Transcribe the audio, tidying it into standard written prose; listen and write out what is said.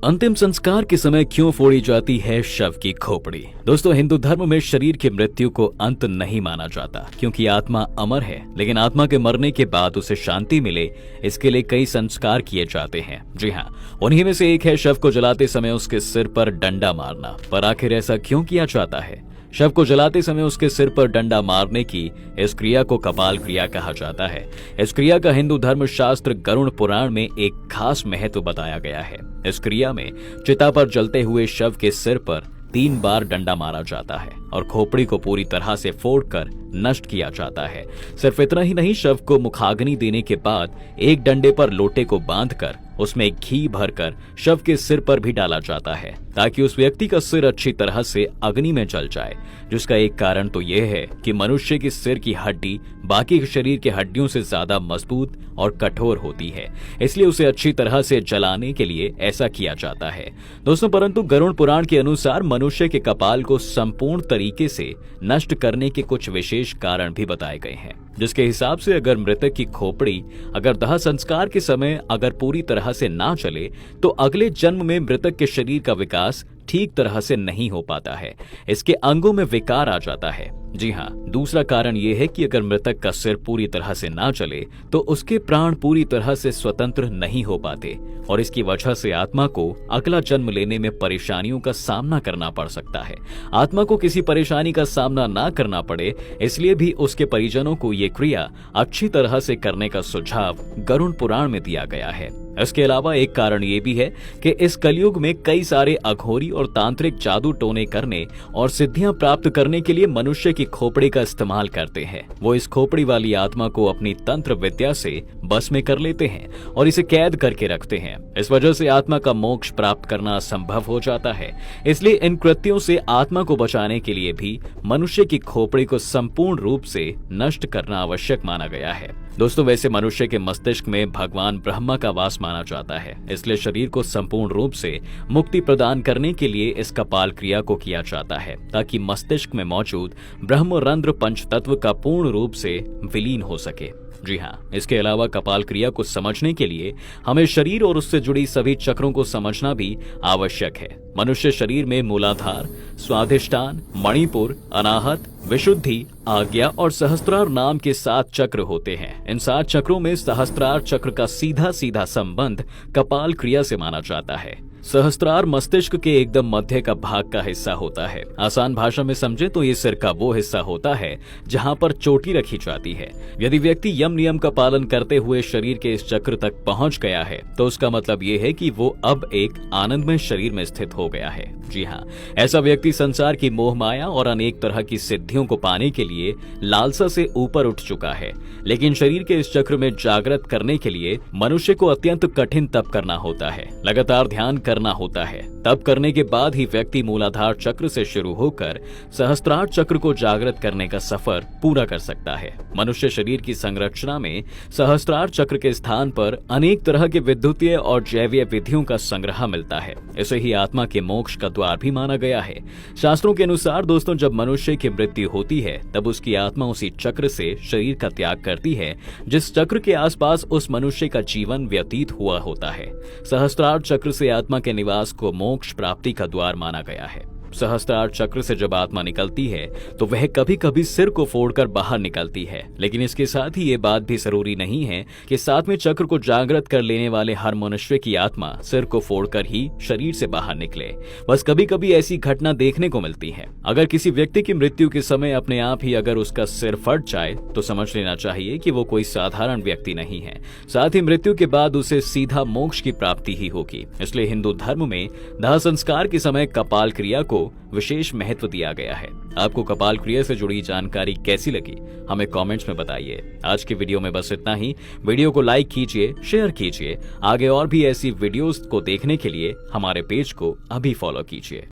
अंतिम संस्कार के समय क्यों फोड़ी जाती है शव की खोपड़ी। दोस्तों, हिंदू धर्म में शरीर की मृत्यु को अंत नहीं माना जाता, क्योंकि आत्मा अमर है। लेकिन आत्मा के मरने के बाद उसे शांति मिले, इसके लिए कई संस्कार किए जाते हैं। जी हाँ, उन्हीं में से एक है शव को जलाते समय उसके सिर पर डंडा मारना। पर आखिर ऐसा क्यों किया जाता है? शव को जलाते समय उसके सिर पर डंडा मारने की इस क्रिया को कपाल क्रिया कहा जाता है। इस क्रिया का हिंदू धर्म शास्त्र गरुड़ पुराण में एक खास महत्व बताया गया है। इस क्रिया में चिता पर जलते हुए शव के सिर पर 3 बार डंडा मारा जाता है और खोपड़ी को पूरी तरह से फोड़कर नष्ट किया जाता है। सिर्फ इतना ही नहीं, शव को मुखाग्नि देने के बाद एक डंडे पर लोटे को बांधकर उसमें घी भरकर शव के सिर पर भी डाला जाता है, ताकि उस व्यक्ति का सिर अच्छी तरह से अग्नि में जल जाए। जिसका एक कारण तो यह है कि मनुष्य की सिर की हड्डी बाकी शरीर के हड्डियों से ज्यादा मजबूत और कठोर होती है, इसलिए उसे अच्छी तरह से जलाने के लिए ऐसा किया जाता है। दोस्तों, परंतु गरुड़ पुराण के अनुसार मनुष्य के कपाल को संपूर्ण तरीके से नष्ट करने के कुछ विशेष कारण भी बताए गए हैं, जिसके हिसाब से अगर मृतक की खोपड़ी अगर दाह संस्कार के समय अगर पूरी तरह से ना चले तो अगले जन्म में मृतक के शरीर का विकास ठीक तरह से नहीं हो पाता है। इसके अंगों में विकार आ जाता है। जी हाँ, दूसरा कारण यह है कि अगर मृतक का सिर पूरी तरह से ना चले तो उसके प्राण पूरी तरह से स्वतंत्र नहीं हो पाते और इसकी वजह से आत्मा को अगला जन्म लेने में परेशानियों का सामना करना पड़ सकता है। आत्मा को किसी परेशानी का सामना ना करना पड़े, इसलिए भी उसके परिजनों को ये क्रिया अच्छी तरह से करने का सुझाव गरुड़ पुराण में दिया गया है। इसके अलावा एक कारण ये भी है कि इस कलयुग में कई सारे अघोरी और तांत्रिक जादू टोने करने और सिद्धियां प्राप्त करने के लिए मनुष्य की खोपड़ी का इस्तेमाल करते हैं। वो इस खोपड़ी वाली आत्मा को अपनी तंत्र विद्या से बस में कर लेते हैं और इसे कैद करके रखते हैं। इस वजह से आत्मा का मोक्ष प्राप्त करना असंभव हो जाता है। इसलिए इन कृत्यों से आत्मा को बचाने के लिए भी मनुष्य की खोपड़ी को संपूर्ण रूप से नष्ट करना आवश्यक माना गया है। दोस्तों, वैसे मनुष्य के मस्तिष्क में भगवान ब्रह्मा का वास माना जाता है, इसलिए शरीर को संपूर्ण रूप से मुक्ति प्रदान करने के लिए इस कपाल क्रिया को किया जाता है, ताकि मस्तिष्क में मौजूद ब्रह्मरंध्र पंचतत्व का पूर्ण रूप से विलीन हो सके। जी हाँ, इसके अलावा कपाल क्रिया को समझने के लिए हमें शरीर और उससे जुड़ी सभी चक्रों को समझना भी आवश्यक है। मनुष्य शरीर में मूलाधार, स्वाधिष्ठान, मणिपुर, अनाहत, विशुद्धि, आज्ञा और सहस्त्रार नाम के 7 चक्र होते हैं। इन 7 चक्रों में सहस्त्रार चक्र का सीधा सीधा संबंध कपाल क्रिया से माना जाता है। सहस्त्रार मस्तिष्क के एकदम मध्य का भाग का हिस्सा होता है। आसान भाषा में समझे तो ये सिर का वो हिस्सा होता है जहाँ पर चोटी रखी जाती है। यदि व्यक्ति यम नियम का पालन करते हुए शरीर के इस चक्र तक पहुँच गया है तो उसका मतलब ये है कि वो अब एक आनंदमय शरीर में स्थित हो गया है। जी हाँ, ऐसा व्यक्ति संसार की मोह माया और अनेक तरह की सिद्धियों को पाने के लिए लालसा से ऊपर उठ चुका है। लेकिन शरीर के इस चक्र में जागृत करने के लिए मनुष्य को अत्यंत कठिन तप करना होता है, लगातार ध्यान करना होता है। तप करने के बाद ही व्यक्ति मूलाधार चक्र से शुरू होकर सहस्त्रार चक्र को जागृत करने का सफर पूरा कर सकता है। मनुष्य शरीर की संरचना में सहस्त्रार चक्र के स्थान पर अनेक तरह के विद्युतीय और जैवीय विधियों का संग्रह मिलता है। इसे ही आत्मा के मोक्ष का द्वार भी माना गया है। शास्त्रों के अनुसार दोस्तों, जब मनुष्य की मृत्यु होती है तब उसकी आत्मा उसी चक्र से शरीर का त्याग करती है जिस चक्र के आसपास उस मनुष्य का जीवन व्यतीत हुआ होता है। सहस्त्रार चक्र से आत्मा के निवास को मोक्ष प्राप्ति का द्वार माना गया है। सहस्त्रार चक्र से जब आत्मा निकलती है तो वह कभी कभी सिर को फोड़कर बाहर निकलती है, लेकिन इसके साथ ही ये बात भी जरूरी नहीं है कि सातवें चक्र को जागृत कर लेने वाले हर मनुष्य की आत्मा सिर को फोड़कर ही शरीर से बाहर निकले। बस कभी कभी ऐसी घटना देखने को मिलती है। अगर किसी व्यक्ति की मृत्यु के समय अपने आप ही अगर उसका सिर फट जाए तो समझ लेना चाहिए कि वो कोई साधारण व्यक्ति नहीं है। साथ ही मृत्यु के बाद उसे सीधा मोक्ष की प्राप्ति ही होगी। इसलिए हिंदू धर्म में दाह संस्कार के समय कपाल क्रिया को विशेष महत्व दिया गया है। आपको कपाल क्रिया से जुड़ी जानकारी कैसी लगी हमें कमेंट्स में बताइए। आज की वीडियो में बस इतना ही। वीडियो को लाइक कीजिए, शेयर कीजिए। आगे और भी ऐसी वीडियोस को देखने के लिए हमारे पेज को अभी फॉलो कीजिए।